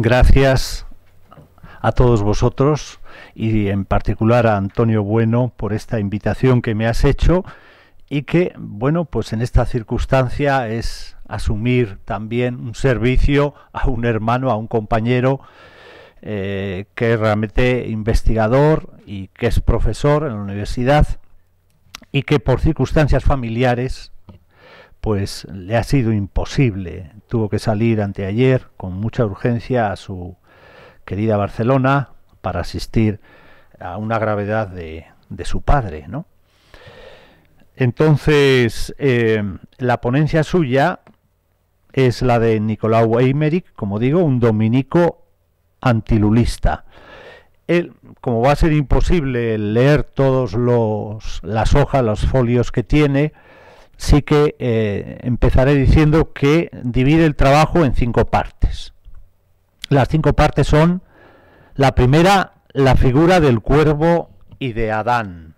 Gracias a todos vosotros y en particular a Antonio Bueno por esta invitación que me has hecho y que, bueno, pues en esta circunstancia es asumir también un servicio a un hermano, a un compañero que es realmente investigador y que es profesor en la universidad y que por circunstancias familiares pues le ha sido imposible. Tuvo que salir anteayer con mucha urgencia a su querida Barcelona para asistir a una gravedad de su padre, ¿no? Entonces, la ponencia suya es la de Nicolaus Eymerich, como digo, un dominico antilulista. Él, como va a ser imposible leer todos las hojas, los folios que tiene, sí que empezaré diciendo que divide el trabajo en 5 partes. Las 5 partes son: la primera, la figura del cuervo y de Adán.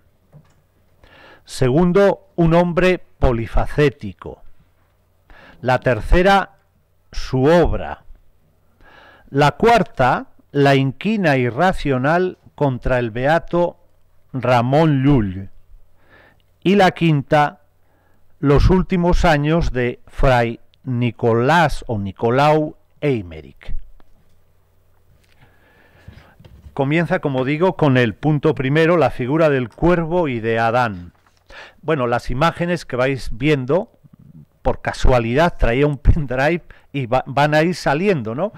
Segundo, un hombre polifacético. La tercera, su obra. La cuarta, la inquina irracional contra el beato Ramón Llull. Y la quinta, los últimos años de Fray Nicolás o Nicolaus Eymerich. Comienza, como digo, con el punto primero, la figura del cuervo y de Adán. Bueno, las imágenes que vais viendo, por casualidad traía un pendrive y van a ir saliendo, ¿no?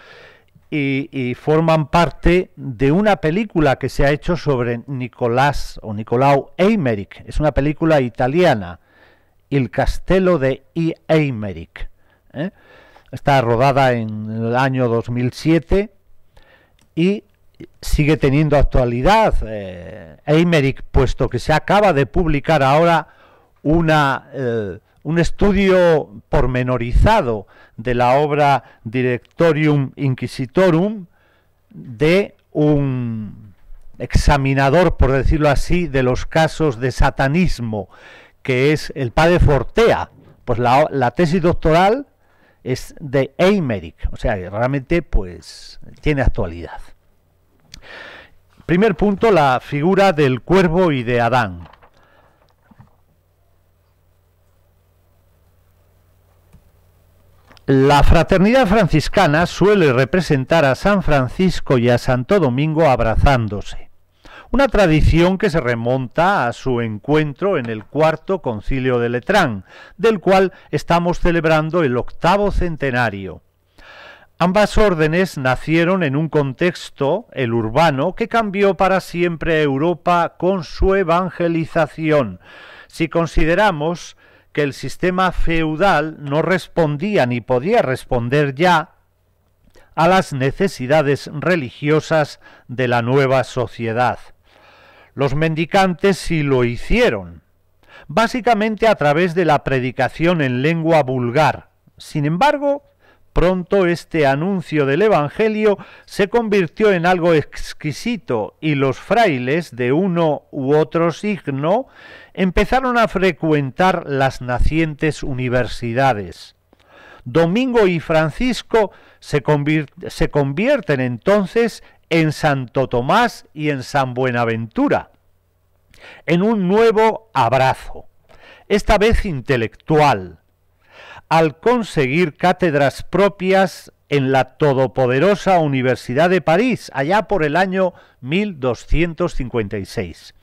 Y forman parte de una película que se ha hecho sobre Nicolás o Nicolaus Eymerich. Es una película italiana, Il Castello de Eymerich. Está rodada en el año 2007 y sigue teniendo actualidad. Eymerich, puesto que se acaba de publicar ahora un estudio pormenorizado de la obra Directorium Inquisitorum, de un examinador, por decirlo así, de los casos de satanismo, que es el padre Fortea. Pues la tesis doctoral es de Eymerich, o sea, que realmente pues tiene actualidad. Primer punto, la figura del cuervo y de Adán. La fraternidad franciscana suele representar a San Francisco y a Santo Domingo abrazándose, una tradición que se remonta a su encuentro en el Cuarto Concilio de Letrán, del cual estamos celebrando el 8º centenario. Ambas órdenes nacieron en un contexto, el urbano, que cambió para siempre a Europa con su evangelización. Si consideramos que el sistema feudal no respondía ni podía responder ya a las necesidades religiosas de la nueva sociedad. Los mendicantes sí lo hicieron, básicamente a través de la predicación en lengua vulgar. Sin embargo, pronto este anuncio del Evangelio se convirtió en algo exquisito y los frailes de uno u otro signo empezaron a frecuentar las nacientes universidades. Domingo y Francisco se convierten entonces en Santo Tomás y en San Buenaventura, en un nuevo abrazo, esta vez intelectual, al conseguir cátedras propias en la todopoderosa Universidad de París, allá por el año 1256.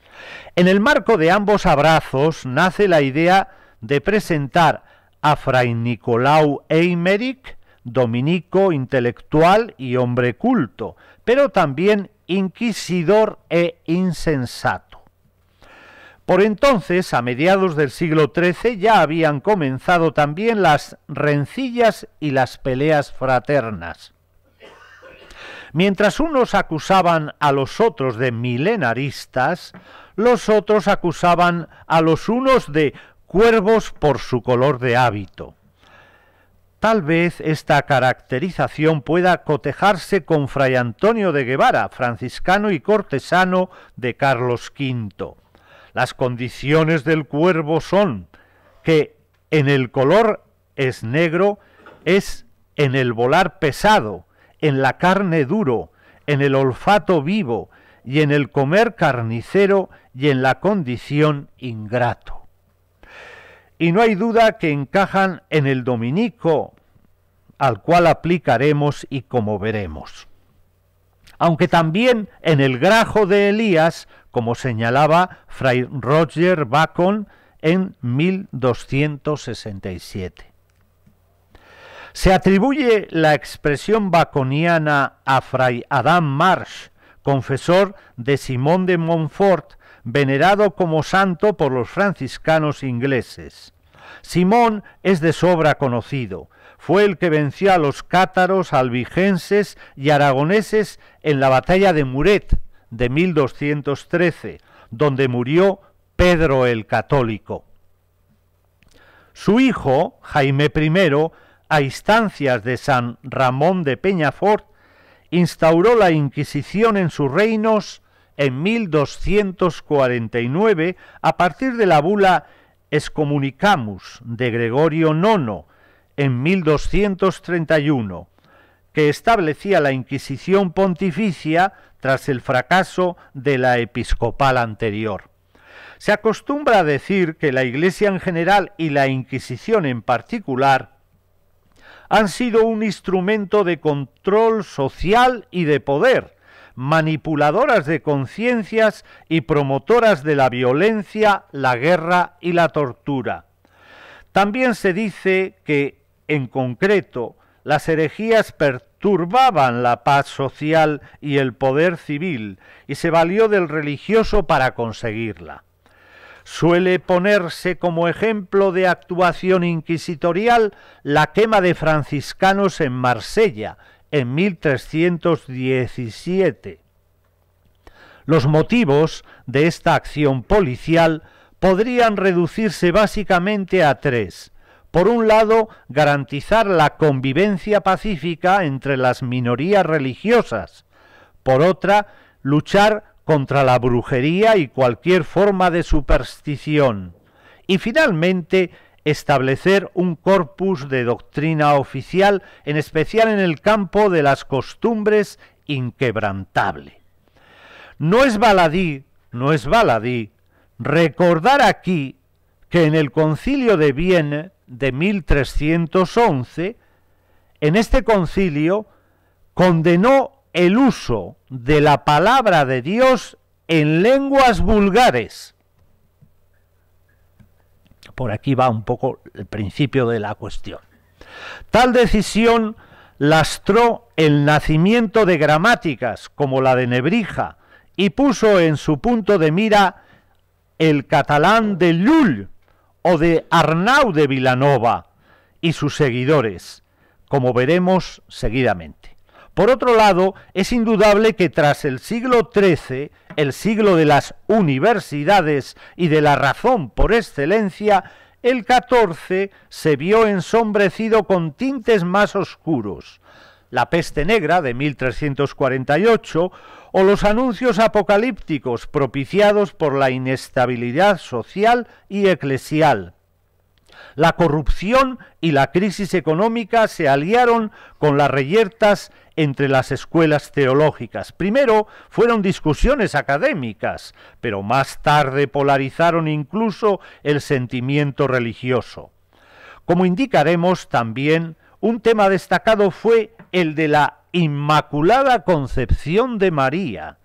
En el marco de ambos abrazos nace la idea de presentar a Fray Nicolaus Eymerich, dominico, intelectual y hombre culto, pero también inquisidor e insensato. Por entonces, a mediados del siglo XIII, ya habían comenzado también las rencillas y las peleas fraternas. Mientras unos acusaban a los otros de milenaristas, los otros acusaban a los unos de cuervos por su color de hábito. Tal vez esta caracterización pueda cotejarse con Fray Antonio de Guevara, franciscano y cortesano de Carlos V. Las condiciones del cuervo son que en el color es negro, es en el volar pesado, en la carne duro, en el olfato vivo, y en el comer carnicero, y en la condición ingrato. Y no hay duda que encajan en el dominico, al cual aplicaremos y como veremos. Aunque también en el grajo de Elías, como señalaba Fray Roger Bacon en 1267. Se atribuye la expresión baconiana a Fray Adam Marsh, confesor de Simón de Montfort, venerado como santo por los franciscanos ingleses. Simón es de sobra conocido. Fue el que venció a los cátaros, albigenses y aragoneses en la batalla de Muret de 1213, donde murió Pedro el Católico. Su hijo, Jaime I, a instancias de San Ramón de Peñafort, instauró la Inquisición en sus reinos en 1249 a partir de la bula Excommunicamus de Gregorio IX en 1231, que establecía la Inquisición pontificia tras el fracaso de la episcopal anterior. Se acostumbra a decir que la Iglesia en general y la Inquisición en particular han sido un instrumento de control social y de poder, manipuladoras de conciencias y promotoras de la violencia, la guerra y la tortura. También se dice que, en concreto, las herejías perturbaban la paz social y el poder civil, y se valió del religioso para conseguirla. Suele ponerse como ejemplo de actuación inquisitorial la quema de franciscanos en Marsella, en 1317. Los motivos de esta acción policial podrían reducirse básicamente a tres. Por un lado, garantizar la convivencia pacífica entre las minorías religiosas. Por otra, luchar contra la brujería y cualquier forma de superstición. Y finalmente, establecer un corpus de doctrina oficial, en especial en el campo de las costumbres, inquebrantable. No es baladí recordar aquí que en el Concilio de Viena de 1311, en este concilio condenó el uso de la palabra de Dios en lenguas vulgares. Por aquí va un poco el principio de la cuestión. Tal decisión lastró el nacimiento de gramáticas como la de Nebrija y puso en su punto de mira el catalán de Llull o de Arnau de Vilanova y sus seguidores, como veremos seguidamente. Por otro lado, es indudable que tras el siglo XIII, el siglo de las universidades y de la razón por excelencia, el XIV se vio ensombrecido con tintes más oscuros. La peste negra de 1348 o los anuncios apocalípticos propiciados por la inestabilidad social y eclesial. La corrupción y la crisis económica se aliaron con las reyertas entre las escuelas teológicas. Primero fueron discusiones académicas, pero más tarde polarizaron incluso el sentimiento religioso. Como indicaremos también, un tema destacado fue el de la Inmaculada Concepción de María.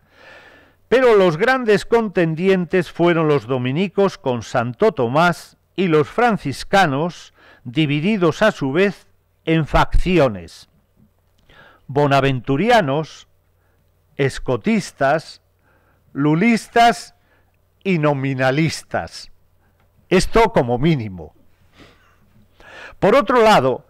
Pero los grandes contendientes fueron los dominicos con Santo Tomás y los franciscanos, divididos a su vez en facciones: bonaventurianos, escotistas, lulistas y nominalistas. Esto como mínimo. Por otro lado,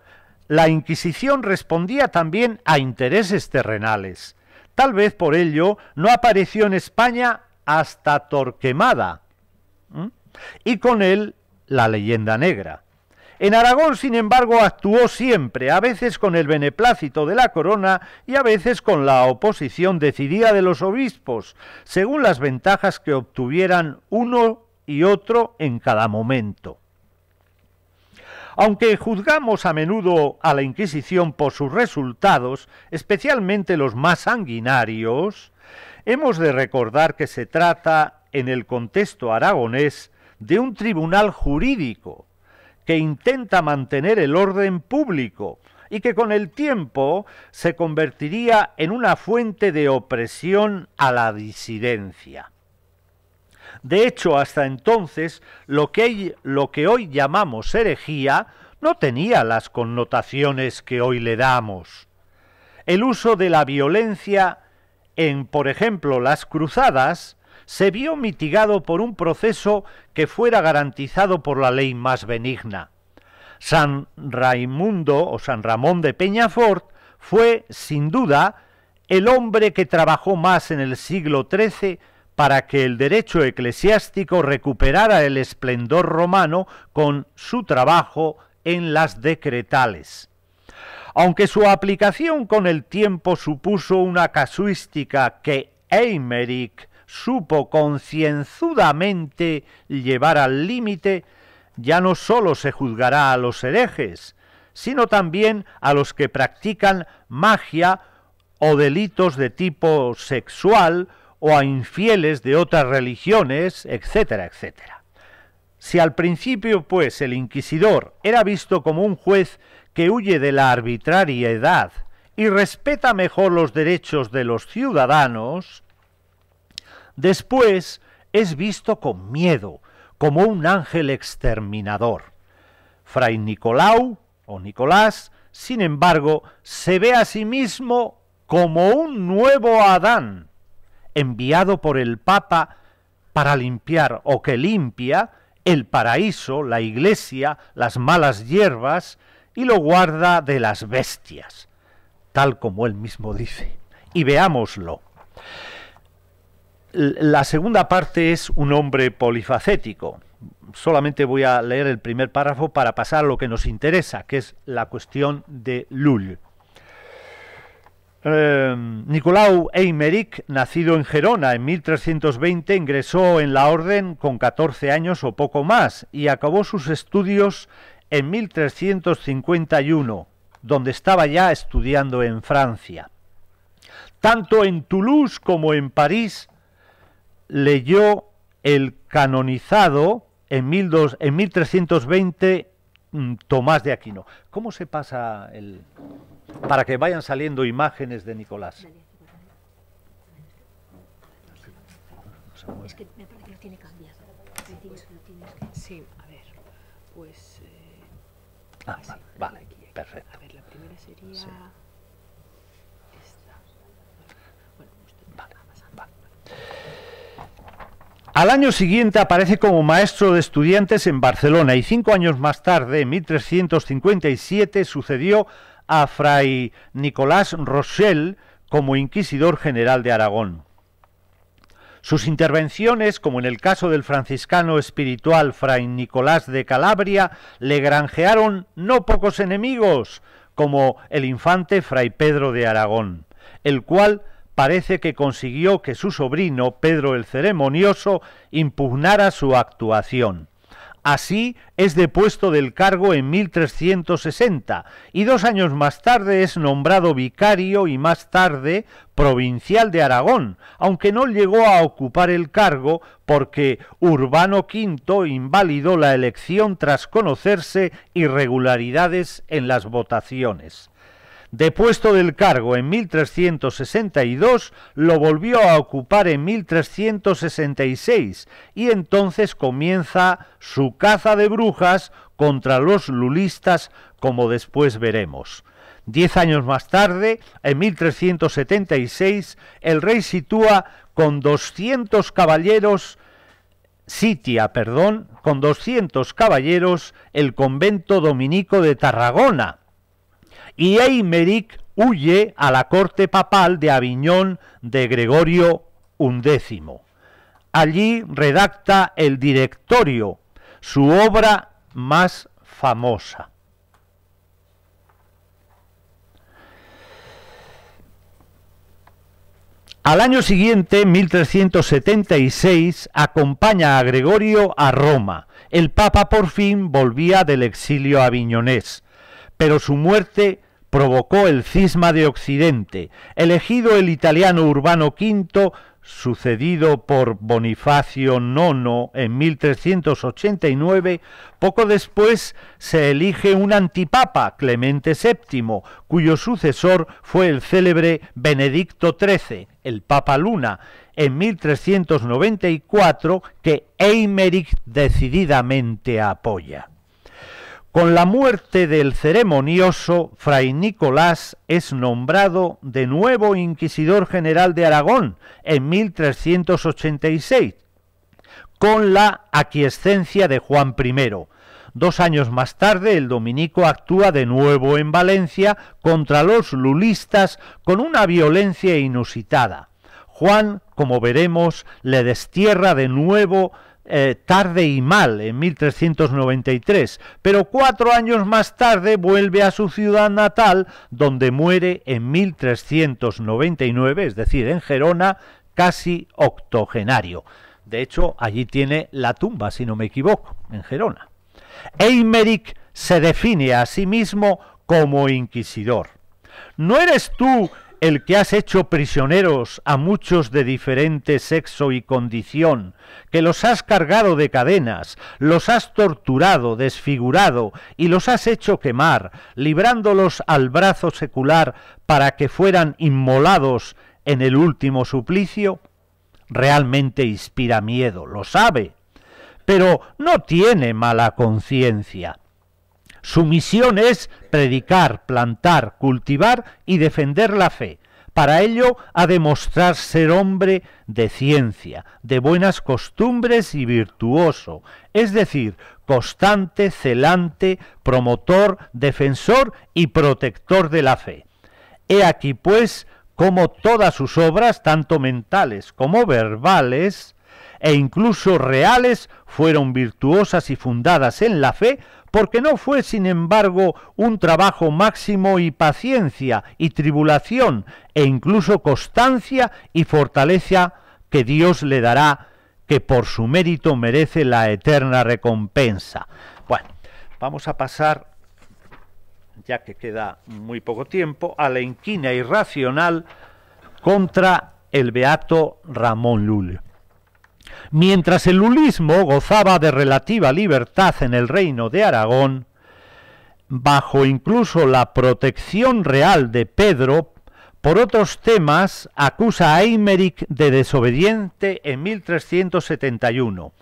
la Inquisición respondía también a intereses terrenales. Tal vez por ello no apareció en España hasta Torquemada, y con él la leyenda negra. En Aragón, sin embargo, actuó siempre, a veces con el beneplácito de la corona y a veces con la oposición decidida de los obispos, según las ventajas que obtuvieran uno y otro en cada momento. Aunque juzgamos a menudo a la Inquisición por sus resultados, especialmente los más sanguinarios, hemos de recordar que se trata, en el contexto aragonés, de un tribunal jurídico que intenta mantener el orden público y que con el tiempo se convertiría en una fuente de opresión a la disidencia. De hecho, hasta entonces, lo que hoy llamamos herejía no tenía las connotaciones que hoy le damos. El uso de la violencia en, por ejemplo, las cruzadas, se vio mitigado por un proceso que fuera garantizado por la ley más benigna. San Raimundo o San Ramón de Peñafort fue, sin duda, el hombre que trabajó más en el siglo XIII para que el derecho eclesiástico recuperara el esplendor romano con su trabajo en las decretales. Aunque su aplicación con el tiempo supuso una casuística que Eymerich supo concienzudamente llevar al límite, ya no sólo se juzgará a los herejes, sino también a los que practican magia o delitos de tipo sexual o a infieles de otras religiones, etcétera, etcétera. Si al principio, pues, el inquisidor era visto como un juez que huye de la arbitrariedad y respeta mejor los derechos de los ciudadanos, después es visto con miedo, como un ángel exterminador. Fray Nicolau, o Nicolás, sin embargo, se ve a sí mismo como un nuevo Adán, enviado por el Papa para limpiar, o que limpia, el paraíso, la iglesia, las malas hierbas, y lo guarda de las bestias, tal como él mismo dice. Y veámoslo. La segunda parte es un hombre polifacético. Solamente voy a leer el primer párrafo para pasar a lo que nos interesa, que es la cuestión de Lull. Nicolau Eymerich, nacido en Gerona en 1320, ingresó en la orden con 14 años o poco más y acabó sus estudios en 1351, donde estaba ya estudiando en Francia. Tanto en Toulouse como en París leyó el canonizado en 1320 Tomás de Aquino. ¿Cómo se pasa el...? Para que vayan saliendo imágenes de Nicolás. Es que me parece que lo tiene cambiado. Sí, a ver, pues... Vale, perfecto. A ver, la primera sería... Sí. Esta. Bueno, usted vale. Al año siguiente aparece como maestro de estudiantes en Barcelona y 5 años más tarde, en 1357, sucedió a Fray Nicolás Rochelle como inquisidor general de Aragón. Sus intervenciones, como en el caso del franciscano espiritual Fray Nicolás de Calabria, le granjearon no pocos enemigos, como el infante Fray Pedro de Aragón, el cual parece que consiguió que su sobrino, Pedro el Ceremonioso, impugnara su actuación. Así es depuesto del cargo en 1360 y 2 años más tarde es nombrado vicario y más tarde provincial de Aragón, aunque no llegó a ocupar el cargo porque Urbano V invalidó la elección tras conocerse irregularidades en las votaciones. Depuesto del cargo en 1362, lo volvió a ocupar en 1366 y entonces comienza su caza de brujas contra los lulistas, como después veremos. 10 años más tarde, en 1376, el rey sitúa con 200 caballeros el convento dominico de Tarragona, y Eymerich huye a la corte papal de Aviñón de Gregorio XI. Allí redacta el Directorio, su obra más famosa. Al año siguiente, 1376, acompaña a Gregorio a Roma. El Papa por fin volvía del exilio aviñonés, pero su muerte provocó el cisma de Occidente. Elegido el italiano Urbano V, sucedido por Bonifacio IX en 1389, poco después se elige un antipapa, Clemente VII, cuyo sucesor fue el célebre Benedicto XIII, el Papa Luna, en 1394, que Eymerich decididamente apoya. Con la muerte del ceremonioso, Fray Nicolás es nombrado de nuevo inquisidor general de Aragón en 1386, con la aquiescencia de Juan I. 2 años más tarde, el dominico actúa de nuevo en Valencia contra los lulistas con una violencia inusitada. Juan, como veremos, le destierra de nuevo tarde y mal en 1393, pero 4 años más tarde vuelve a su ciudad natal, donde muere en 1399, es decir, en Gerona, casi octogenario. De hecho, allí tiene la tumba, si no me equivoco, en Gerona. Eymerich se define a sí mismo como inquisidor. ¿No eres tú el que has hecho prisioneros a muchos de diferente sexo y condición, que los has cargado de cadenas, los has torturado, desfigurado y los has hecho quemar, librándolos al brazo secular para que fueran inmolados en el último suplicio? Realmente inspira miedo, lo sabe, pero no tiene mala conciencia. Su misión es predicar, plantar, cultivar y defender la fe. Para ello ha de mostrar ser hombre de ciencia, de buenas costumbres y virtuoso, es decir, constante, celante, promotor, defensor y protector de la fe. He aquí, pues, cómo todas sus obras, tanto mentales como verbales, e incluso reales, fueron virtuosas y fundadas en la fe, porque no fue, sin embargo, un trabajo máximo y paciencia y tribulación, e incluso constancia y fortaleza que Dios le dará, que por su mérito merece la eterna recompensa. Bueno, vamos a pasar, ya que queda muy poco tiempo, a la inquina irracional contra el beato Ramón Llull. Mientras el lulismo gozaba de relativa libertad en el reino de Aragón, bajo incluso la protección real de Pedro, por otros temas acusa a Eymerich de desobediente en 1371.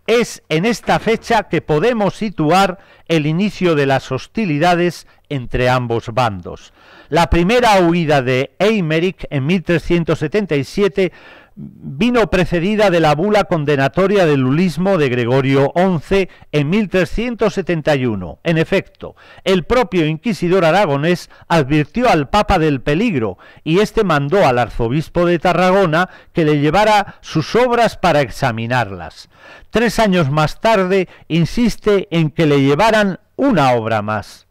Es en esta fecha que podemos situar el inicio de las hostilidades entre ambos bandos. La primera huida de Eymerich en 1377 vino precedida de la bula condenatoria del lulismo de Gregorio XI en 1371. En efecto, el propio inquisidor aragonés advirtió al Papa del peligro y éste mandó al arzobispo de Tarragona que le llevara sus obras para examinarlas. 3 años más tarde insiste en que le llevaran una obra más.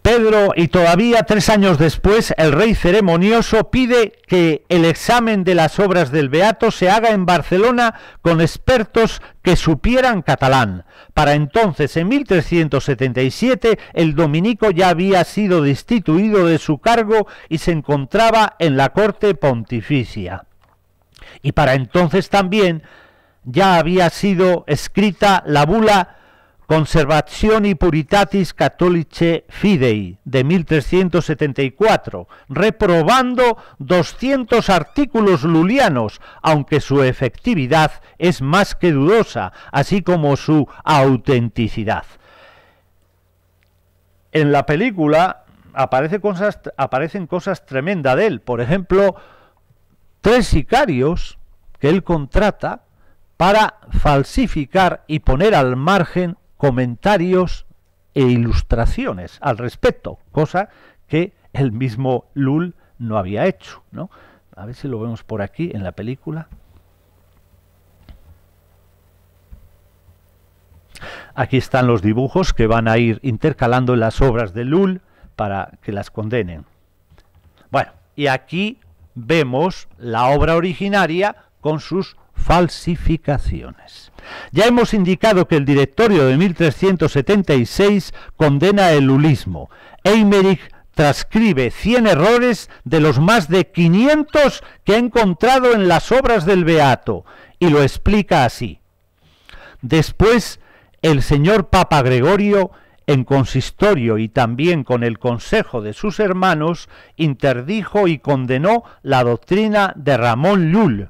Pedro, y todavía 3 años después, el rey ceremonioso pide que el examen de las obras del beato se haga en Barcelona con expertos que supieran catalán. Para entonces, en 1377, el dominico ya había sido destituido de su cargo y se encontraba en la corte pontificia. Y para entonces también ya había sido escrita la bula Conservationi Puritatis Catholicae Fidei de 1374, reprobando 200 artículos lulianos, aunque su efectividad es más que dudosa, así como su autenticidad. En la película aparecen cosas tremendas de él. Por ejemplo, 3 sicarios que él contrata para falsificar y poner al margen comentarios e ilustraciones al respecto, cosa que el mismo Llull no había hecho, ¿no? A ver si lo vemos por aquí en la película. Aquí están los dibujos que van a ir intercalando en las obras de Lull para que las condenen. Bueno, y aquí vemos la obra originaria con sus falsificaciones. Ya hemos indicado que el Directorio de 1376 condena el lullismo. Eymerich transcribe 100 errores de los más de 500 que ha encontrado en las obras del Beato y lo explica así. Después, el señor Papa Gregorio, en consistorio y también con el consejo de sus hermanos, interdijo y condenó la doctrina de Ramón Llull,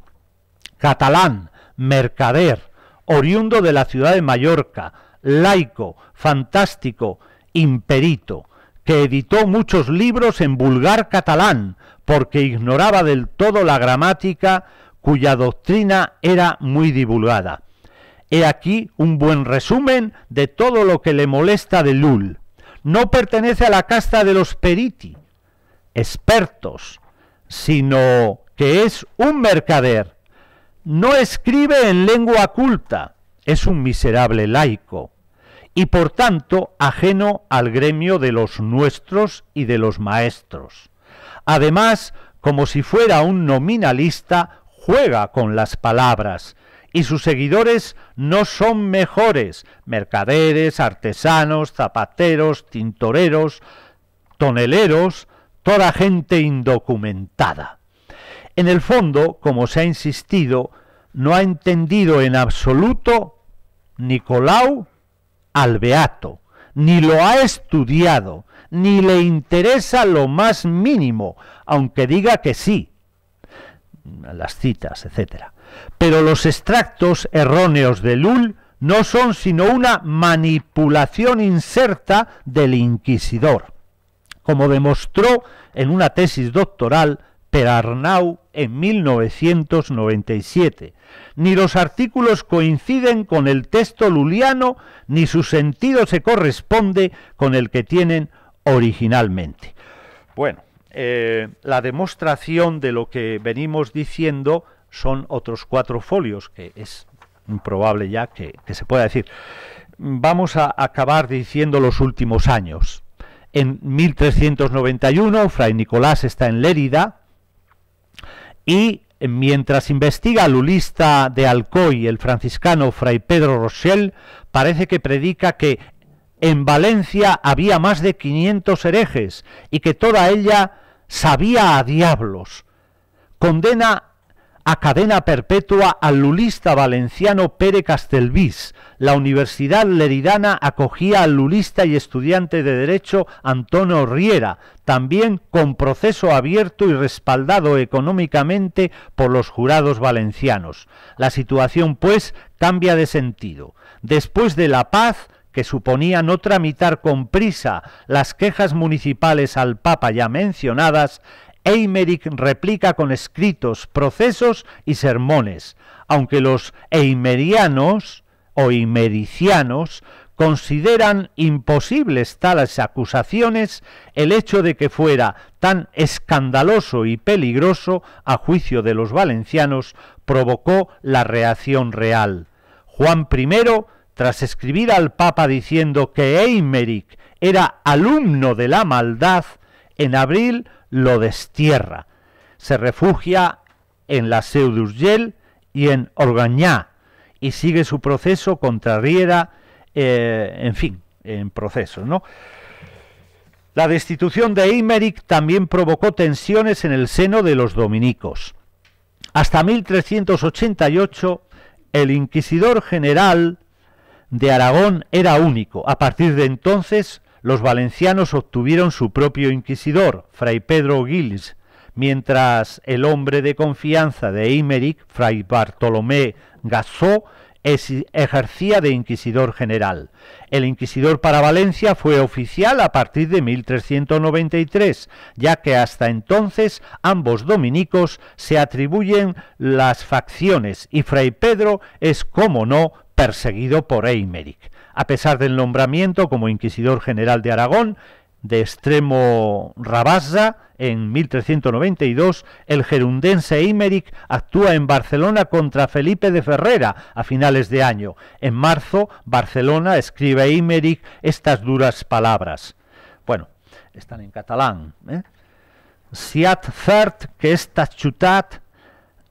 catalán, mercader, oriundo de la ciudad de Mallorca, laico, fantástico, imperito, que editó muchos libros en vulgar catalán, porque ignoraba del todo la gramática, cuya doctrina era muy divulgada. He aquí un buen resumen de todo lo que le molesta de Llull. No pertenece a la casta de los periti, expertos, sino que es un mercader. No escribe en lengua culta, es un miserable laico, y por tanto ajeno al gremio de los nuestros y de los maestros. Además, como si fuera un nominalista, juega con las palabras, y sus seguidores no son mejores, mercaderes, artesanos, zapateros, tintoreros, toneleros, toda gente indocumentada. En el fondo, como se ha insistido, no ha entendido en absoluto Nicolau al Beato, ni lo ha estudiado, ni le interesa lo más mínimo, aunque diga que sí, las citas, etc. Pero los extractos erróneos de Llull no son sino una manipulación inserta del inquisidor, como demostró en una tesis doctoral per Arnau en 1997. Ni los artículos coinciden con el texto lulliano, ni su sentido se corresponde con el que tienen originalmente. Bueno, la demostración de lo que venimos diciendo son otros 4 folios, que es improbable ya que se pueda decir. Vamos a acabar diciendo los últimos años. En 1391, Fray Nicolás está en Lérida, y mientras investiga al lulista de Alcoy, el franciscano Fray Pedro Rochel, parece que predica que en Valencia había más de 500 herejes y que toda ella sabía a diablos. Condena a cadena perpetua al lulista valenciano Pere Castellvís. La Universidad Leridana acogía al lulista y estudiante de Derecho Antonio Riera, también con proceso abierto y respaldado económicamente por los jurados valencianos. La situación, pues, cambia de sentido. Después de la paz, que suponía no tramitar con prisa las quejas municipales al Papa ya mencionadas, Eymerich replica con escritos, procesos y sermones, aunque los eimerianos o eimericianos consideran imposibles tales acusaciones. El hecho de que fuera tan escandaloso y peligroso a juicio de los valencianos provocó la reacción real. Juan I, tras escribir al Papa diciendo que Eymerich era alumno de la maldad, en abril lo destierra. Se refugia en la Seu d'Urgell y en Organyà y sigue su proceso contra Riera, en fin, en procesos, ¿no? La destitución de Eymerich también provocó tensiones en el seno de los dominicos. Hasta 1388 el inquisidor general de Aragón era único. A partir de entonces los valencianos obtuvieron su propio inquisidor, Fray Pedro Guils, mientras el hombre de confianza de Eymerich, Fray Bartolomé Gassó, ejercía de inquisidor general. El inquisidor para Valencia fue oficial a partir de 1393, ya que hasta entonces ambos dominicos se atribuyen las facciones y Fray Pedro es, como no, perseguido por Eymerich. A pesar del nombramiento como inquisidor general de Aragón, de Extremo Rabassa, en 1392, el gerundense Eymerich actúa en Barcelona contra Felipe de Ferrera a finales de año. En marzo, Barcelona, escribe Eymerich estas duras palabras. Bueno, están en catalán. Siat cert que esta ciutat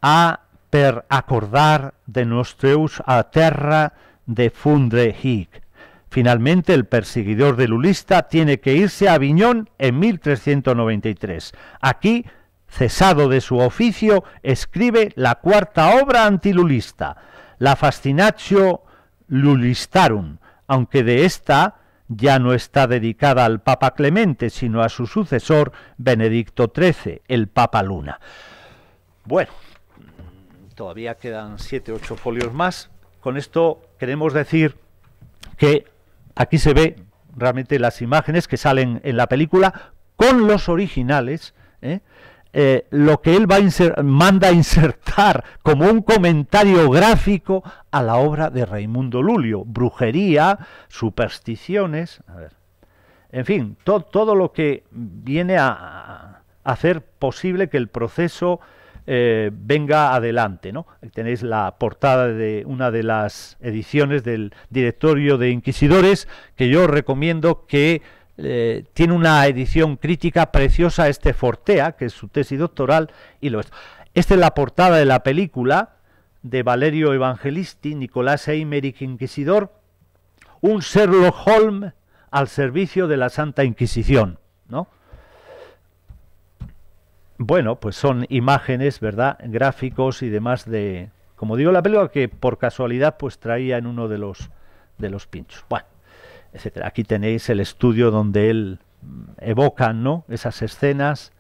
ha per acordar de nostreus a terra de fundre hic. Finalmente, el perseguidor del ulista tiene que irse a Aviñón en 1393. Aquí, cesado de su oficio, escribe la cuarta obra antilulista, la Fascinatio Lulistarum, aunque de esta ya no está dedicada al Papa Clemente, sino a su sucesor Benedicto XIII, el Papa Luna. Bueno, todavía quedan 7 o 8 folios más. Con esto queremos decir que aquí se ve realmente las imágenes que salen en la película con los originales, lo que él manda insertar como un comentario gráfico a la obra de Raimundo Lulio, brujería, supersticiones, en fin, todo lo que viene a hacer posible que el proceso venga adelante, ¿no? Tenéis la portada de una de las ediciones del Directorio de Inquisidores, que yo recomiendo, que tiene una edición crítica preciosa, Fortea, que es su tesis doctoral, y lo es. Esta es la portada de la película de Valerio Evangelisti, Nicolás Eymerich Inquisidor, un Sherlock Holmes al servicio de la Santa Inquisición, ¿no? Bueno, pues son imágenes, ¿verdad?, gráficos y demás de, como digo, la película, que por casualidad pues traía en uno de los pinchos. Bueno, etcétera. Aquí tenéis el estudio donde él evoca, ¿no?, esas escenas,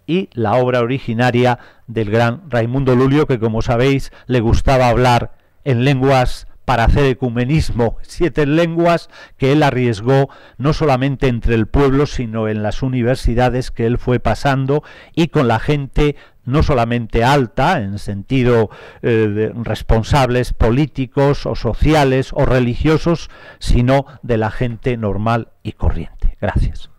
y la obra originaria del gran Raimundo Lulio, que, como sabéis, le gustaba hablar en lenguas para hacer ecumenismo, 7 lenguas que él arriesgó no solamente entre el pueblo, sino en las universidades que él fue pasando, y con la gente no solamente alta, en sentido de responsables políticos o sociales o religiosos, sino de la gente normal y corriente. Gracias.